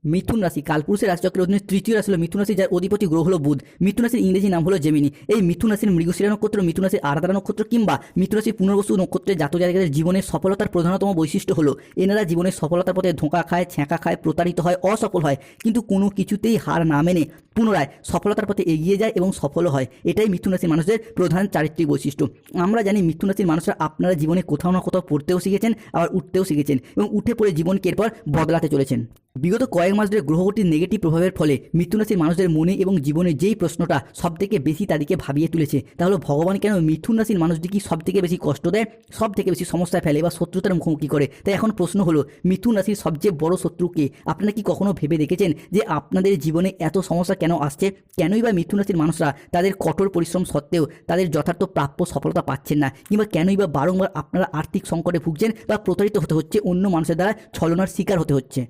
মিথুন রাশি কালপুরুষের রাশিচক্রের অধীনে তৃতীয় রাশি হলো মিথুন রাশি, যার অধিপতি গ্রহ হলো বুধ। মিথুন রাশির ইংরেজি নাম হলো জেমিনি। এই মিথুন রাশির মৃগশিরা নক্ষত্র, মিথুন রাশির আরাধনা নক্ষত্র কিংবা মিথুন রাশির পুনর্বসু নক্ষত্রের জাতক জাতিকাদের জীবনের সফলতার প্রধানতম বৈশিষ্ট্য হলো এনারা জীবনের সফলতার পথে ধোঁকা খায়, ছ্যাঁকা খায়, প্রতারিত হয়, অসফল হয়, কিন্তু কোনো কিছুতেই হার না মেনে পুনরায় সফলতার পথে এগিয়ে যায় এবং সফল হয়। এটাই মিথুন রাশির মানুষদের প্রধান চারিত্রিক বৈশিষ্ট্য। আমরা জানি মিথুন রাশির মানুষরা আপনারা জীবনে কোথাও না কোথাও পড়তেও শিখেছেন, আবার উঠতেও শিখেছেন এবং উঠে পড়ে জীবনকে এরপর বদলাতে চলেছেন। বিগত কয়েক মাস ধরে গ্রহগতির নেগেটিভ প্রভাবের ফলে মিথুন রাশির মানুষদের মনে এবং জীবনে যেই প্রশ্নটা সবথেকে বেশি তাদেরকে ভাবিয়ে তুলেছে তা হলো, ভগবান কেন মিথুন রাশির মানুষদেরকে সবথেকে বেশি কষ্ট দেয়, সবথেকে বেশি সমস্যায় ফেলে বা শত্রুতার মুখোমুখি করে। তাই এখন প্রশ্ন হলো, মিথুন রাশির সবচেয়ে বড় শত্রুকে আপনারা কি কখনো ভেবে দেখেছেন যে আপনাদের জীবনে এত সমস্যা কেন আসছে? কেনই বা মিথুন রাশির মানুষরা তাদের কঠোর পরিশ্রম সত্ত্বেও তাদের যথার্থ প্রাপ্য সফলতা পাচ্ছেন না? কিংবা কেনই বা বারংবার আপনারা আর্থিক সংকটে ভুগছেন বা প্রতারিত হতে হচ্ছে, অন্য মানুষের দ্বারা ছলনার শিকার হতে হচ্ছে?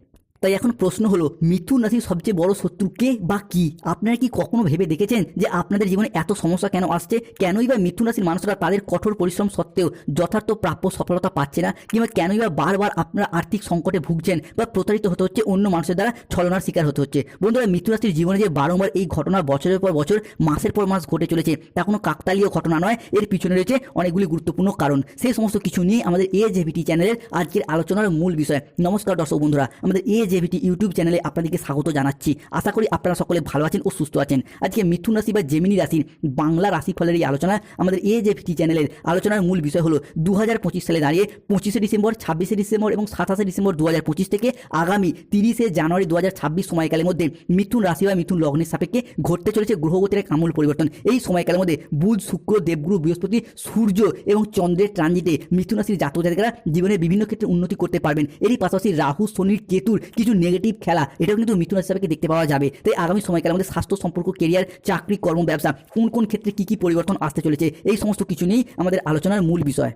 তাই এখন প্রশ্ন হলো, মিথুন রাশির সবচেয়ে বড় শত্রু কে বা কি? আপনারা কি কখনো ভেবে দেখেছেন যে আপনাদের জীবনে এত সমস্যা কেন আসছে? কেনই বা মিথুন রাশির মানুষরা তাদের কঠোর পরিশ্রম সত্ত্বেও যথার্থ প্রাপ্য সফলতা পাচ্ছে না? কিংবা কেনই বা বারবার আপনারা আর্থিক সংকটে ভুগছেন বা প্রতারিত হতে হচ্ছে, অন্য মানুষের দ্বারা ছলনার শিকার হতে হচ্ছে? বন্ধুরা, মিথুন রাশির জীবনে যে বারংবার এই ঘটনা বছরের পর বছর, মাসের পর মাস ঘটে চলেছে, তা কোনো কাকতালীয় ঘটনা নয়। এর পিছনে রয়েছে অনেকগুলি গুরুত্বপূর্ণ কারণ। সেই সমস্ত কিছু নিয়ে আমাদের AJVT চ্যানেলের আজকের আলোচনার মূল বিষয়। নমস্কার দর্শক বন্ধুরা, আমাদের AJVT ইউটিউব চ্যানেলে আপনাদেরকে স্বাগত জানাচ্ছি। আশা করি আপনারা সকলে ভালো আছেন ও সুস্থ আছেন। আজকে মিথুন রাশি বা জেমিনি রাশির বাংলা রাশিফলের এই আলোচনা, আমাদের AJVT চ্যানেলের আলোচনার মূল বিষয় হলো 2025 সালে দাঁড়িয়ে 25শে ডিসেম্বর, 26শে ডিসেম্বর এবং 27শে ডিসেম্বর 2025 থেকে আগামী 30শে জানুয়ারি 2026 সময়কালের মধ্যে মিথুন রাশি বা মিথুন লগ্নের সাপেক্ষে ঘটতে চলেছে গ্রহগতির এক আমূল পরিবর্তন। এই সময়কালের মধ্যে বুধ, শুক্র, দেবগুরু, বৃহস্পতি, সূর্য এবং চন্দ্রের ট্রানজিটে মিথুন রাশির জাতক জাতিকারা জীবনের বিভিন্ন ক্ষেত্রে উন্নতি করতে পারবেন। এরই পাশাপাশি রাহু, শনির, কেতুর কিছু নেগেটিভ খেলা এটাও কিন্তু মিথুন রাশি সাপেক্ষে দেখতে পাওয়া যাবে। তাই আগামী সময়কালের মধ্যে স্বাস্থ্য, সম্পর্ক, কেরিয়ার, চাকরি, কর্ম, ব্যবসা কোন কোন ক্ষেত্রে কি কি পরিবর্তন আসতে চলেছে, এই সমস্ত কিছু নিয়েই আমাদের আলোচনার মূল বিষয়।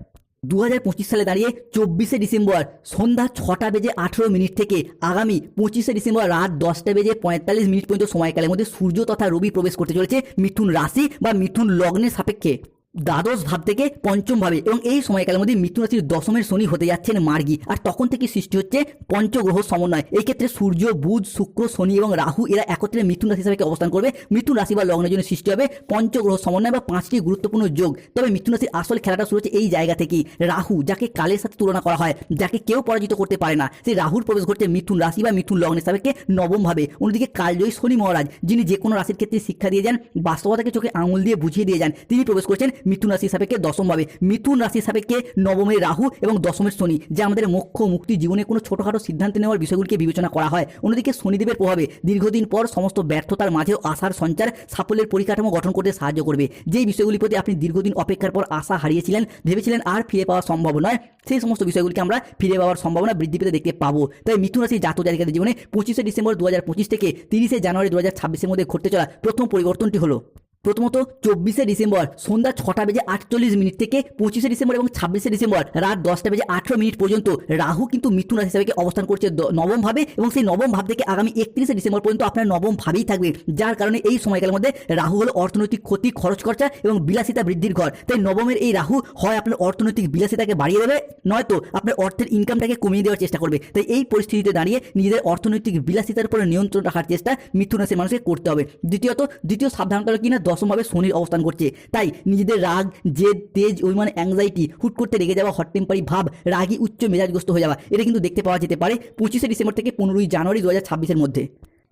2025 সালে দাঁড়িয়ে 24শে ডিসেম্বর সন্ধ্যা 6:18 থেকে আগামী 25শে ডিসেম্বর রাত 10:45 পর্যন্ত সময়কালের মধ্যে সূর্য তথা রবি প্রবেশ করতে চলেছে মিথুন রাশি বা মিথুন লগ্নের সাপেক্ষে দ্বাদশ ভাব থেকে পঞ্চম ভাবে, এবং এই সময়কালের মধ্যে মিথুন রাশির দশমের শনি হতে যাচ্ছেন মার্গী। আর তখন থেকে সৃষ্টি হচ্ছে পঞ্চগ্রহ সমন্বয়। এই ক্ষেত্রে সূর্য, বুধ, শুক্র, শনি এবং রাহু এরা একত্রে মিথুন রাশি হিসেবে অবস্থান করবে। মিথুন রাশি বা লগ্নের জন্য সৃষ্টি হবে পঞ্চগ্রহ সমন্বয় বা 5টি গুরুত্বপূর্ণ যোগ। তবে মিথুন রাশির আসল খেলাটা শুরু হচ্ছে এই জায়গা থেকেই। রাহু, যাকে কালের সাথে তুলনা করা হয়, যাকে কেউ পরাজিত করতে পারে না, সেই রাহুর প্রবেশ ঘটছে মিথুন রাশি বা মিথুন লগ্নের সাপেক্ষে নবম ভাবে। অন্যদিকে কালজয়ী শনি মহারাজ, যিনি যে কোনো রাশির ক্ষেত্রে শিক্ষা দিয়ে যান, বাস্তবতাকে চোখে আঙুল দিয়ে বুঝিয়ে দিয়ে যান, তিনি প্রবেশ করছেন মিথুন রাশির সাপেক্ষে দশম ভাবে। মিথুন রাশির সাপেক্ষে নবমের রাহু এবং দশমের শনি, যা আমাদের মোক্ষ মুক্তি, জীবনে কোনো ছোটখাটো সিদ্ধান্ত নেওয়ার বিষয়গুলিকে বিবেচনা করা হয়। অন্যদিকে শনিদেবের প্রভাবে দীর্ঘদিন পর সমস্ত ব্যর্থতার মাঝেও আশার সঞ্চার, সাফল্যের পরিকাঠামো গঠন করতে সাহায্য করবে। যেই বিষয়গুলির প্রতি আপনি দীর্ঘদিন অপেক্ষার পর আশা হারিয়েছিলেন, ভেবেছিলেন আর ফিরে পাওয়া সম্ভব নয়, সেই সমস্ত বিষয়গুলিকে আমরা ফিরে পাওয়ার সম্ভাবনা বৃদ্ধি পেতে দেখতে পাবো। তাই মিথুন রাশির জাতক জাতিকাদের জীবনে 25শে ডিসেম্বর 2025 থেকে 30শে জানুয়ারি 2026 মধ্যে ঘটতে চলা প্রথম পরিবর্তনটি হলো, প্রথমত 24শে ডিসেম্বর সন্ধ্যা 6:48 থেকে 25শে ডিসেম্বর এবং 26শে ডিসেম্বর রাত 10:18 পর্যন্ত রাহু কিন্তু মিথুন রাশি হিসেবে অবস্থান করছে নবম ভাবে, এবং সেই নবম ভাব থেকে আগামী 31শে ডিসেম্বর পর্যন্ত আপনার নবম ভাবেই থাকবে। যার কারণে এই সময়কালের মধ্যে রাহু হলো অর্থনৈতিক ক্ষতি, খরচ খরচা এবং বিলাসিতা বৃদ্ধির ঘর। তাই নবমের এই রাহু হয় আপনার অর্থনৈতিক বিলাসিতাকে বাড়িয়ে দেবে, নয়তো আপনার অর্থের ইনকামটাকে কমিয়ে দেওয়ার চেষ্টা করবে। তাই এই পরিস্থিতিতে দাঁড়িয়ে নিজেদের অর্থনৈতিক বিলাসিতার উপরে নিয়ন্ত্রণ রাখার চেষ্টা মিথুন রাশির মানুষকে করতে হবে। দ্বিতীয় সাবধানতা হলো কিনা দশমভাবে শনির অবস্থান করছে। তাই নিজেদের রাগ, জেদ, তেজ, অভিমান, অ্যাংজাইটি, হুট করতে রেগে যাওয়া, হট টেম্পারি ভাব, রাগী, উচ্চ মেজাজগ্রস্ত হয়ে যাওয়া, এটা কিন্তু দেখতে পাওয়া যেতে পারে 25শে ডিসেম্বর থেকে 15ই জানুয়ারি 2026 মধ্যে।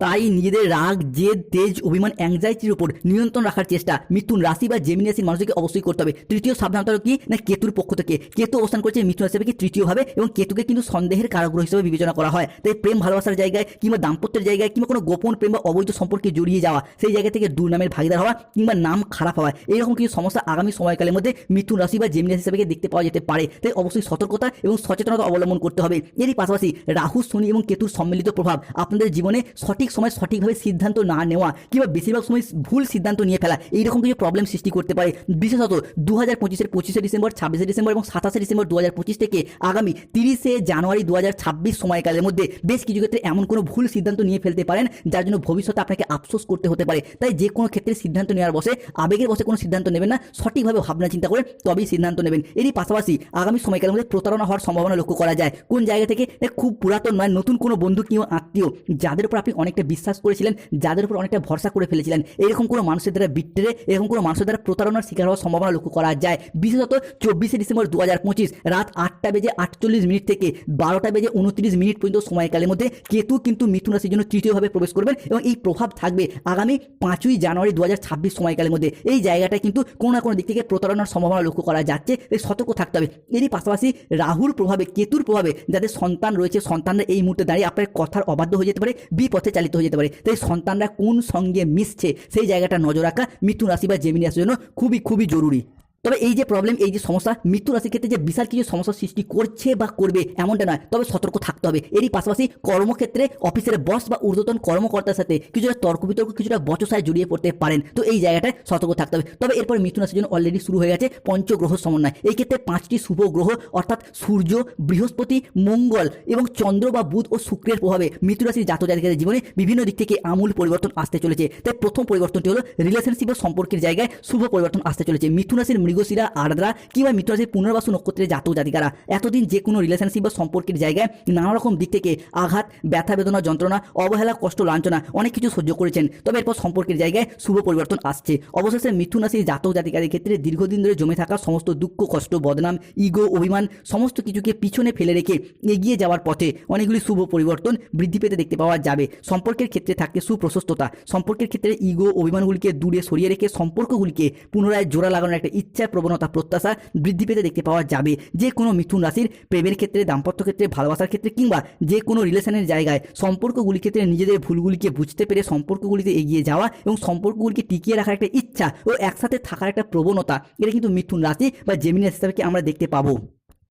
তাই নিজেদের রাগ, জেদ, তেজ, অভিমান, অ্যাংজাইটির উপর নিয়ন্ত্রণ রাখার চেষ্টা মিথুন রাশি বা জেমিনি রাশির মানুষকে অবশ্যই করতে হবে। তৃতীয় সাবধানতা কি না, কেতুর পক্ষ থেকে। কেতু অবস্থান করছে মিথুন রাশি থেকে তৃতীয় ভাবে, এবং কেতুকে কিন্তু সন্দেহের কারগ্রহ হিসেবে বিবেচনা করা হয়। তাই প্রেম ভালোবাসার জায়গায় কিংবা দাম্পত্যের জায়গায় কিংবা কোনো গোপন প্রেম বা অবৈধ সম্পর্কে জড়িয়ে যাওয়া, সেই জায়গা থেকে দুর্নামের ভাগিদার হওয়া কিংবা নাম খারাপ হওয়া, এইরকম কিছু সমস্যা আগামী সময়কালের মধ্যে মিথুন রাশি বা জেমিনি রাশি হিসেবে দেখতে পাওয়া যেতে পারে। তাই অবশ্যই সতর্কতা এবং সচেতনতা অবলম্বন করতে হবে। এরই পাশাপাশি রাহু, শনি এবং কেতুর সম্মিলিত প্রভাব আপনাদের জীবনে সঠিক সঠিক সময় সঠিকভাবে সিদ্ধান্ত না নেওয়া কিংবা বেশিরভাগ সময় ভুল সিদ্ধান্ত নিয়ে ফেলা এইরকম কিছু প্রবলেম সৃষ্টি করতে পারে। বিশেষত 2025-এর 25শে ডিসেম্বর, 26শে ডিসেম্বর এবং 27শে ডিসেম্বর 2025 থেকে আগামী 30শে জানুয়ারি 2026 সময়কালের মধ্যে বেশ কিছু ক্ষেত্রে এমন কোনো ভুল সিদ্ধান্ত নিয়ে ফেলতে পারেন যার জন্য ভবিষ্যতে আপনাকে আফসোস করতে হতে পারে। তাই যে কোনো ক্ষেত্রে সিদ্ধান্ত নেওয়ার বসে আবেগের বসে কোনো সিদ্ধান্ত নেবেন না, সঠিকভাবে ভাবনা চিন্তা করে তবেই সিদ্ধান্ত নেবেন। এরই পাশাপাশি আগামী সময়কালের মধ্যে প্রতারণা হওয়ার সম্ভাবনা লক্ষ্য করা যায়। কোন জায়গা থেকে? খুব পুরাতন নয়, নতুন কোনো বন্ধু কিংবা আত্মীয় যাদের উপর আপনি অনেকটা বিশ্বাস করেছিলেন, যাদের উপর অনেকটা ভরসা করে ফেলেছিলেন, এরকম কোনো মানুষের দ্বারা বিট্রে, এরকম কোনো মানুষের দ্বারা প্রতারণার শিকার হওয়ার সম্ভাবনা লক্ষ্য করা যায়। বিশেষত 24শে ডিসেম্বর 2025 রাত 8:48 থেকে 12:29 পর্যন্ত সময়কালের মধ্যে কেতু কিন্তু মিথুন রাশির জন্য তৃতীয়ভাবে প্রবেশ করবেন এবং এই প্রভাব থাকবে আগামী 5ই জানুয়ারি 2026 সময়কালের মধ্যে। এই জায়গাটায় কিন্তু কোনো না কোনো দিক থেকে প্রতারণার সম্ভাবনা লক্ষ্য করা যাচ্ছে, তাই সতর্ক থাকতে হবে। এরই পাশাপাশি রাহুর প্রভাবে, কেতুর প্রভাবে যাদের সন্তান রয়েছে, সন্তানরা এই মুহূর্তে দাঁড়িয়ে আপনার কথার অবাধ্য হয়ে যেতে পারে, বিপথে চালিত হয়ে যেতে পারে। তাই সন্তানরা কোন সঙ্গে মিশছে সেই জায়গাটা নজর রাখা মিথুন রাশি বা জেমিনি রাশির জন্য খুবই খুবই জরুরি। তবে এই যে প্রবলেম, এই যে সমস্যা মিথুন রাশির ক্ষেত্রে যে বিশাল কিছু সমস্যা সৃষ্টি করছে বা করবে এমনটা নয়, তবে সতর্ক থাকতে হবে। এরই পাশাপাশি কর্মক্ষেত্রে অফিসের বস বা ঊর্ধ্বতন কর্মকর্তার সাথে কিছুটা তর্ক বিতর্ক, কিছুটা বচসায় জড়িয়ে পড়তে পারেন, তো এই জায়গাটায় সতর্ক থাকতে হবে। তবে এরপর মিথুন রাশির জন্য অলরেডি শুরু হয়ে গেছে পঞ্চগ্রহ সমন্বয়। এই ক্ষেত্রে 5টি শুভ গ্রহ অর্থাৎ সূর্য, বৃহস্পতি, মঙ্গল এবং চন্দ্র বা বুধ ও শুক্রের প্রভাবে মিথুন রাশির জাতক জাতিকাদের জীবনে বিভিন্ন দিক থেকে আমূল পরিবর্তন আসতে চলেছে। তাই প্রথম পরিবর্তনটি হলো রিলেশনশিপ বা সম্পর্কের জায়গায় শুভ পরিবর্তন আসতে চলেছে। মিথুন রাশির মৃগশিরা, আর্দ্রা কিংবা মিথুন রাশির পুনর্বাসু নক্ষত্রের জাতক জাতিকারা এতদিন যে কোনো রিলেশনশিপ বা সম্পর্কের জায়গায় নানা রকম দিক থেকে আঘাত, ব্যথা, বেদনা, যন্ত্রণা, অবহেলা, কষ্ট, লাঞ্ছনা অনেক কিছু সহ্য করেছেন। তবে এরপর সম্পর্কের জায়গায় শুভ পরিবর্তন আসছে। অবশেষে মিথুন রাশির জাতক জাতিকাদের ক্ষেত্রে দীর্ঘদিন ধরে জমে থাকা সমস্ত দুঃখ, কষ্ট, বদনাম, ইগো, অভিমান সমস্ত কিছুকে পিছনে ফেলে রেখে এগিয়ে যাওয়ার পথে অনেকগুলি শুভ পরিবর্তন বৃদ্ধি পেতে দেখতে পাওয়া যাবে। সম্পর্কের ক্ষেত্রে থাকছে সুপ্রশস্ততা। সম্পর্কের ক্ষেত্রে ইগো, অভিমানগুলিকে দূরে সরিয়ে রেখে সম্পর্কগুলিকে পুনরায় জোড়া লাগানোর একটা ইচ্ছা, প্রবণতা, প্রত্যাশা বৃদ্ধি পেতে দেখতে পাওয়া যাবে। যে কোনো মিথুন রাশির প্রেমের ক্ষেত্রে, দাম্পত্য ক্ষেত্রে, ভালোবাসার ক্ষেত্রে কিংবা যে কোনো রিলেশনের জায়গায় সম্পর্কগুলির ক্ষেত্রে নিজেদের ভুলগুলিকে বুঝতে পেরে সম্পর্কগুলিতে এগিয়ে যাওয়া এবং সম্পর্কগুলিকে টিকিয়ে রাখার একটা ইচ্ছা ও একসাথে থাকার একটা প্রবণতা, এটা কিন্তু মিথুন রাশি বা জেমিনি রাশি হিসাবে আমরা দেখতে পাবো।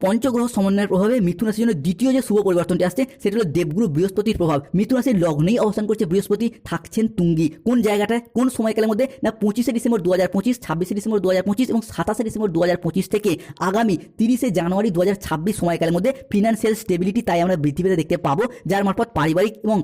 পঞ্চগ্রহ সমন্বয়ের প্রভাবে মিথুন রাশির জন্য দ্বিতীয় যে শুভ পরিবর্তনটি আসছে সেটা হলো দেবগুরু বৃহস্পতির প্রভাব। মিথুন রাশির লগ্নেই অবস্থান করছে বৃহস্পতি, থাকছেন তুঙ্গি। কোন জায়গাটায়, কোন সময়কালের মধ্যে? না 25শে ডিসেম্বর 2025, 26শে ডিসেম্বর 2025 এবং 27শে ডিসেম্বর 2025 থেকে আগামী 30শে জানুয়ারি 2026 সময়কালের মধ্যে ফিনান্সিয়াল স্টেবিলিটি তাই আমরা বৃদ্ধি পেতে দেখতে পাবো, যার মারফত পারিবারিক এবং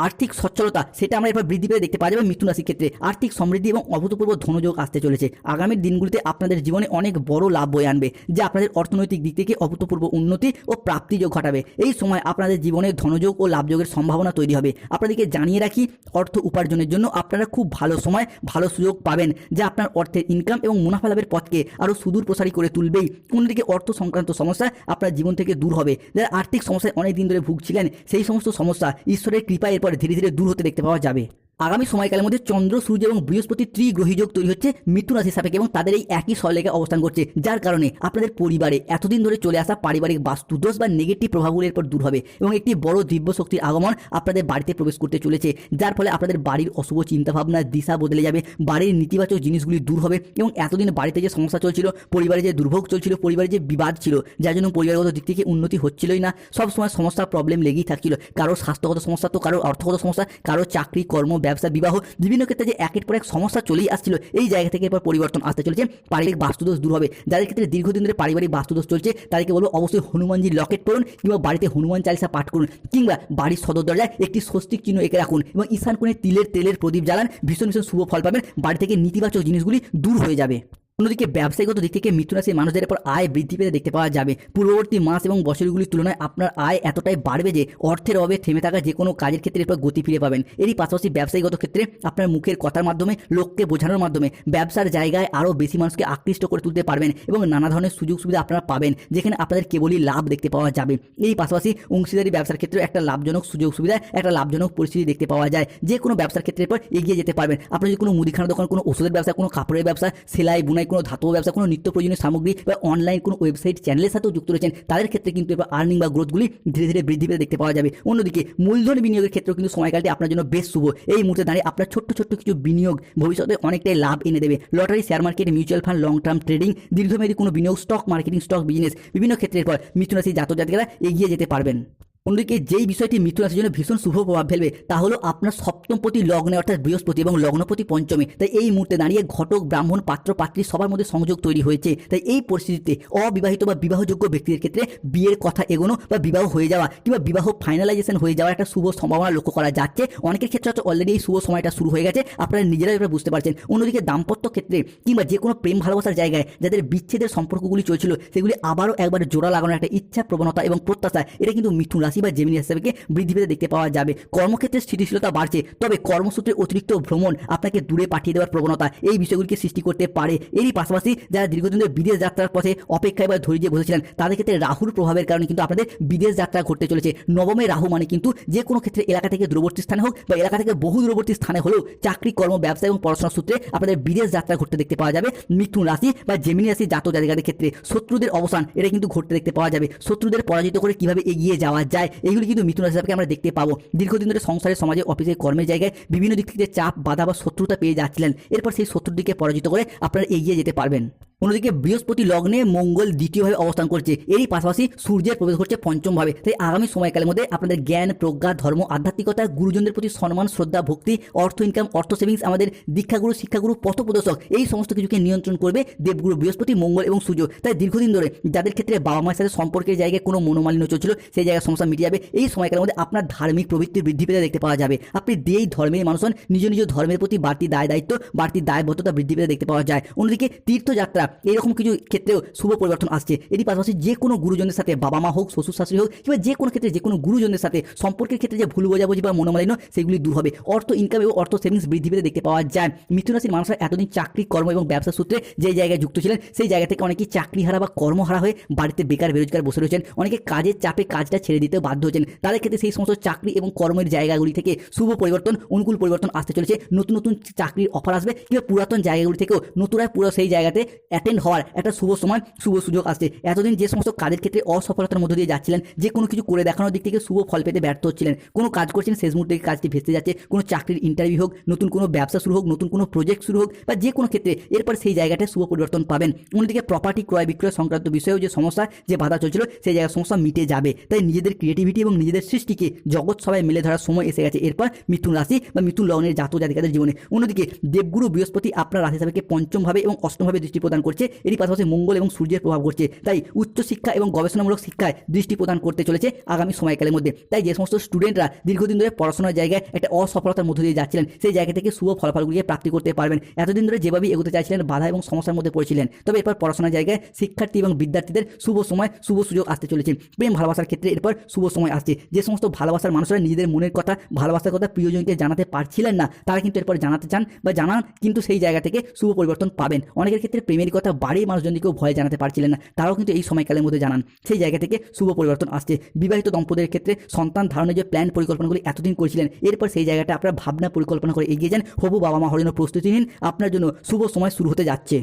আর্থিক সচ্ছলতা সেটা আমরা এবার বৃদ্ধি পেতে দেখতে পাওয়া যাবে। মিথুন রাশির ক্ষেত্রে আর্থিক সমৃদ্ধি এবং অভূতপূর্ব ধনযোগ আসতে চলেছে। আগামীর দিনগুলিতে আপনাদের জীবনে অনেক বড় লাভ বয়ে আনবে, যা আপনাদের অর্থনৈতিক দিক থেকে অভূতপূর্ব উন্নতি ও প্রাপ্তিযোগ ঘটাবে। এই সময় আপনাদের জীবনে ধনযোগ ও লাভযোগের সম্ভাবনা তৈরি হবে। আপনাদেরকে জানিয়ে রাখি, অর্থ উপার্জনের জন্য আপনারা খুব ভালো সময়, ভালো সুযোগ পাবেন, যা আপনার অর্থের ইনকাম এবং মুনাফা লাভের পথকে আরও সুদূর প্রসারী করে তুলবেই। অন্যদিকে অর্থ সংক্রান্ত সমস্যা আপনার জীবন থেকে দূর হবে। যারা আর্থিক সমস্যায় অনেক দিন ধরে ভুগছিলেন, সেই সমস্ত সমস্যা ঈশ্বরের কৃপায় এরপর ধীরে ধীরে দূর হতে দেখতে পাওয়া যাবে। আগামী সময়কালের মধ্যে চন্দ্র, সূর্য এবং বৃহস্পতি ত্রিগ্রহী যোগ তৈরি হচ্ছে মিথুন রাশির সাপেক্ষে এবং তাদের এই একই সরলেখায় অবস্থান করছে, যার কারণে আপনাদের পরিবারে এতদিন ধরে চলে আসা পারিবারিক বাস্তুদোষ বা নেগেটিভ প্রভাবগুলো এরপর দূর হবে এবং একটি বড় দিব্য শক্তির আগমন আপনাদের বাড়িতে প্রবেশ করতে চলেছে, যার ফলে আপনাদের বাড়ির অশুভ চিন্তাভাবনার দিশা বদলে যাবে, বাড়ির নেতিবাচক জিনিসগুলি দূর হবে এবং এতদিন বাড়িতে যে সমস্যা চলছিল, পরিবারে যে দুর্ভোগ চলছিল, পরিবারে যে বিবাদ ছিল, যার জন্য পরিবারগত দিক থেকে উন্নতি হচ্ছিলই না, সবসময় সমস্যা, প্রবলেম লেগেই থাকছিল। কারো স্বাস্থ্যগত সমস্যা, তো কারো অর্থগত সমস্যা, কারো চাকরি, কর্ম, ব্যবসা, বিবাহ, বিভিন্ন ক্ষেত্রে যে একের পর এক সমস্যা চলেই আসছিল, এই জায়গা থেকে এরপর পরিবর্তন আসতে চলেছে। পারিবারিক বাস্তুদোষ দূর হবে। যাদের ক্ষেত্রে দীর্ঘদিন ধরে পারিবারিক বাস্তুদোষ চলছে তাদেরকে বলবো অবশ্যই হনুমানজির লকেট পড়ুন কিংবা বাড়িতে হনুমান চালিসা পাঠ করুন কিংবা বাড়ির সদর দরজায় একটি স্বস্তিক চিহ্ন এঁকে রাখুন এবং ঈশান কোণে তেলের প্রদীপ জ্বালান। ভীষণ ভীষণ শুভ ফল পাবেন। বাড়ি থেকে নেতিবাচক জিনিসগুলি দূর হয়ে যাবে। অন্যদিকে ব্যবসায়িকগত দিক থেকে মিথুন রাশির মানুষদের উপর আয় বৃদ্ধি পেতে দেখতে পাওয়া যাবে। পূর্ববর্তী মাস এবং বছরগুলির তুলনায় আপনার আয় এতটাই বাড়বে যে অর্থের অভাবে থেমে থাকা যে কোনো কাজের ক্ষেত্রে এরপর গতি ফিরে পাবেন। এরই পাশাপাশি ব্যবসায়িকগত ক্ষেত্রে আপনার মুখের কথার মাধ্যমে, লোককে বোঝানোর মাধ্যমে ব্যবসার জায়গায় আরও বেশি মানুষকে আকৃষ্ট করে তুলতে পারবেন এবং নানা ধরনের সুযোগ সুবিধা আপনারা পাবেন, যেখানে আপনাদের কেবলই লাভ দেখতে পাওয়া যাবে। এই পাশাপাশি অংশীদারি ব্যবসার ক্ষেত্রে একটা লাভজনক সুযোগ সুবিধা, একটা লাভজনক পরিস্থিতি দেখতে পাওয়া যায়। যে কোনো ব্যবসার ক্ষেত্রে এরপর এগিয়ে যেতে পারবেন। আপনার যদি কোনো মুদিখানা দোকান, কোনো ওষুধের ব্যবসা, কোনো কাপড়ের ব্যবসা, সেলাই বুনাই, কোনো ধাতব ব্যবসা, কোনো নিত্য প্রয়োজনীয় সামগ্রী বা অনলাইন কোনো ওয়েবসাইট চ্যানেলের সাথেও যুক্ত রয়েছেন, তাদের ক্ষেত্রে কিন্তু এবার আর্নিং বা গ্রোথগুলি ধীরে ধীরে বৃদ্ধি পেতে দেখতে পাওয়া যাবে। অন্যদিকে মূলধন বিনিয়োগের ক্ষেত্রেও কিন্তু সময়কালটি আপনার জন্য বেশ শুভ। এই মুহূর্তে দাঁড়িয়ে আপনার ছোট্ট ছোট্ট কিছু বিনিয়োগ ভবিষ্যতে অনেকটাই লাভ এনে দেবে। Lottery, share market, mutual fund, long term trading, দীর্ঘমেয়াদী কোনো বিনিয়োগ, স্টক মার্কেটিং, স্টক বিজনেস, বিভিন্ন ক্ষেত্রের পর মিথুন রাশির জাতক জাতিকারা এগিয়ে যেতে পারবেন। অন্যদিকে যেই বিষয়টি মিথুন রাশির জন্য ভীষণ শুভ প্রভাব ফেলবে তা হলো আপনার সপ্তমপতি লগ্নে অর্থাৎ বৃহস্পতি এবং লগ্নপতি পঞ্চমে। তাই এই মুহূর্তে দাঁড়িয়ে ঘটক ব্রাহ্মণ পাত্র পাত্রী সবার মধ্যে সংযোগ তৈরি হয়েছে। তাই এই পরিস্থিতিতে অবিবাহিত বা বিবাহযোগ্য ব্যক্তিদের ক্ষেত্রে বিয়ের কথা এগোনো বা বিবাহ হয়ে যাওয়া কিংবা বিবাহ ফাইনালাইজেশন হয়ে যাওয়ার একটা শুভ সম্ভাবনা লক্ষ্য করা যাচ্ছে। অনেকের ক্ষেত্রে হয়তো অলরেডি এই শুভ সময়টা শুরু হয়ে গেছে, আপনারা নিজেরাই এবার বুঝতে পারছেন। অন্যদিকে দাম্পত্য ক্ষেত্রে কিংবা যে কোনো প্রেম ভালোবাসার জায়গায় যাদের বিচ্ছেদের সম্পর্কগুলি চলছিল সেগুলি আবারও একবার জোড়া লাগানোর একটা ইচ্ছা প্রবণতা এবং প্রত্যাশা এটা কিন্তু মিথুন রাশি বা জেমিনি হিসাবে বৃদ্ধি পেতে দেখতে পাওয়া যাবে। কর্মক্ষেত্রে স্থিতিশীলতা বাড়ছে, তবে কর্মসূত্রে অতিরিক্ত ভ্রমণ আপনাকে দূরে পাঠিয়ে দেওয়ার প্রবণতা এই বিষয়গুলিকে সৃষ্টি করতে পারে। এরই পাশাপাশি যারা দীর্ঘদিন ধরে বিদেশ যাত্রার পথে অপেক্ষায় বা ধৈর্যে বসেছিলেন তাদের ক্ষেত্রে রাহুর প্রভাবের কারণে কিন্তু আপনাদের বিদেশ যাত্রা ঘটতে চলেছে। নবমে রাহু মানে কিন্তু যে কোনো ক্ষেত্রে এলাকা থেকে দূরবর্তী স্থানে হোক বা এলাকা থেকে বহু দূরবর্তী স্থানে হলেও চাকরি কর্ম ব্যবসা এবং পড়াশোনার সূত্রে আপনাদের বিদেশ যাত্রা ঘটতে দেখতে পাওয়া যাবে। মিথুন রাশি বা জেমিনি রাশি জাতক জাতিকাদের ক্ষেত্রে শত্রুদের অবসান এটা কিন্তু ঘটতে দেখতে পাওয়া যাবে। শত্রুদের পরাজিত করে কিভাবে এগিয়ে যাওয়া যায় এইগুলি কিন্তু মিথুন রাশি আমরা দেখতে পাবো। দীর্ঘদিন ধরে সংসারে সমাজে অফিসে কর্মের জায়গায় বিভিন্ন দিক থেকে চাপ বাধা বা শত্রুতা পেয়ে যাচ্ছিলেন, এরপর সেই শত্রুর দিকে পরাজিত করে আপনারা এগিয়ে যেতে পারবেন। অন্যদিকে বৃহস্পতি লগ্নে মঙ্গল দ্বিতীয়ভাবে অবস্থান করছে, এরই পাশাপাশি সূর্যের প্রবেশ করছে পঞ্চমভাবে। তাই আগামী সময়কালের মধ্যে আপনাদের জ্ঞান প্রজ্ঞা ধর্ম আধ্যাত্মিকতা গুরুজনদের প্রতি সম্মান শ্রদ্ধা ভক্তি অর্থ ইনকাম অর্থ সেভিংস আমাদের দীক্ষাগুরু শিক্ষাগুরু পথপ্রদর্শক এই সমস্ত কিছুকে নিয়ন্ত্রণ করবে দেবগুরু বৃহস্পতি মঙ্গল এবং সূর্য। তাই দীর্ঘদিন ধরে যাদের ক্ষেত্রে বাবা মায়ের সাথে সম্পর্কের জায়গায় কোনো মনোমালিন্য চলছিল সেই জায়গায় সমস্যা মিটে যাবে। এই সময়কালের মধ্যে আপনার ধার্মিক প্রবৃত্তি বৃদ্ধি পেতে দেখতে পাওয়া যাবে। আপনি যেই ধর্মের মানুষ হন নিজ নিজ ধর্মের প্রতি বাড়তি দায় দায়িত্ব বাড়তি দায়বদ্ধতা বৃদ্ধি পেতে দেখতে পাওয়া যায়। অন্যদিকে তীর্থযাত্রা এরকম কিছু ক্ষেত্রেও শুভ পরিবর্তন আসছে। এরই পাশাপাশি যে কোনো গুরুজনদের সাথে বাবা মা হোক শ্বশুর শাশুড়ি হোক কিংবা যে কোনো ক্ষেত্রে যে কোনো গুরুজনদের সাথে সম্পর্কের ক্ষেত্রে যে ভুল বোঝাবুঝি বা মনোমালিন্য সেগুলি দূর হবে। অর্থ ইনকাম এবং অর্থ সেভিংস বৃদ্ধি পেতে দেখতে পাওয়া যায়। মিথুন রাশির মানুষরা এতদিন চাকরি কর্ম এবং ব্যবসা সূত্রে যে জায়গায় যুক্ত ছিলেন সেই জায়গা থেকে অনেকেই চাকরি হারা বা কর্মহারা হয়ে বাড়িতে বেকার বেরোজগার বসে রয়েছেন। অনেকে কাজের চাপে কাজটা ছেড়ে দিতে বাধ্য হচ্ছেন। তাদের ক্ষেত্রে সেই সমস্ত চাকরি এবং কর্মের জায়গাগুলি থেকে শুভ পরিবর্তন অনুকূল পরিবর্তন আসতে চলেছে। নতুন নতুন চাকরির অফার আসবে কিংবা পুরাতন জায়গাগুলি থেকেও নতুনরায় পুরো সেই জায়গাতে অ্যাটেন্ড হওয়ার একটা শুভ সময় শুভ সুযোগ আসছে। এতদিন যে সমস্ত কাজের ক্ষেত্রে অসফলতার মধ্য দিয়ে যাচ্ছিলেন, যে কোনো কিছু করে দেখানোর দিক থেকে শুভ ফল পেতে ব্যর্থ হচ্ছিলেন, কোনো কাজ করছেন শেষ মুহূর্তে কাজটি ভেস্তে যাচ্ছে, কোনো চাকরির ইন্টারভিউ হোক নতুন কোনো ব্যবসা শুরু হোক নতুন কোনো প্রজেক্ট শুরু হোক বা যে কোনো ক্ষেত্রে এরপর সেই জায়গাটায় শুভ পরিবর্তন পাবেন। অন্যদিকে প্রপার্টি ক্রয় বিক্রয় সংক্রান্ত বিষয়েও যে সমস্যা যে বাধা চলছিল সেই জায়গার সমস্যা মিটে যাবে। তাই নিজেদের ক্রিয়েটিভিটি এবং নিজেদের সৃষ্টিকে জগৎ সবাই মিলে ধরার সময় এসে গেছে এরপর মিথুন রাশি বা মিথুন লগ্নের জাতক জাতিকাদের জীবনে। অন্যদিকে দেবগুরু বৃহস্পতি আপনার রাশি হিসাবে পঞ্চমভাবে এবং অষ্টমভাবে দৃষ্টি প্রদান করছে, এরই পাশাপাশি মঙ্গল এবং সূর্যের প্রভাব করছে। তাই উচ্চশিক্ষা এবং গবেষণামূলক শিক্ষায় দৃষ্টি প্রদান করতে চলেছে আগামী সময়কালের মধ্যে। তাই যে সমস্ত স্টুডেন্টরা দীর্ঘদিন ধরে পড়াশোনার জায়গায় একটা অসফলতার মধ্য দিয়ে যাচ্ছিলেন সেই জায়গা থেকে শুভ ফলাফলগুলিকে প্রাপ্তি করতে পারবেন। এতদিন ধরে যেভাবে এগোতে চাইছিলেন বাধা এবং সমস্যার মধ্যে পড়েছিলেন, তবে এরপর পড়াশোনার জায়গায় শিক্ষার্থী এবং বিদ্যার্থীদের শুভ সময় শুভ সুযোগ আসতে চলেছে। প্রেম ভালোবাসার ক্ষেত্রে এরপর শুভ সময় আসছে। যে সমস্ত ভালোবাসার মানুষরা নিজেদের মনের কথা ভালোবাসার কথা প্রিয়জনকে জানাতে পারছিলেন না তারা কিন্তু এরপর জানাতে চান বা জানান, কিন্তু সেই জায়গা থেকে শুভ পরিবর্তন পাবেন। অনেকের ক্ষেত্রে প্রেমের কথা বাড়ির মানুষজনকেও ভয় জানাতে পারছিলেন না, তারাও কিন্তু এই সময়কালের মধ্যে জানান, সেই জায়গা থেকে শুভ পরিবর্তন আসছে। বিবাহিত দম্পতির ক্ষেত্রে সন্তান ধারণের যে প্ল্যান পরিকল্পনাগুলি এতদিন করেছিলেন এরপর সেই জায়গাটা আপনার ভাবনা পরিকল্পনা করে এগিয়ে যান। হবু বাবা মা হওয়ার জন্য প্রস্তুতি নিন, আপনার জন্য শুভ সময় শুরু হতে যাচ্ছে।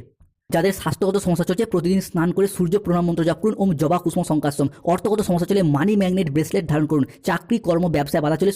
যাদের স্বাস্থ্যগত সমস্যা চলছে প্রতিদিন স্নান করে সূর্য প্রণাম মন্ত্র জপ করুন ওম জবা কুসুম সংকাশম। অর্থগত সমস্যা চলে মানি ম্যাগনেট ব্রেসলেট ধারণ করুন। চাকরি কর্ম ব্যবসায় বাধা চলে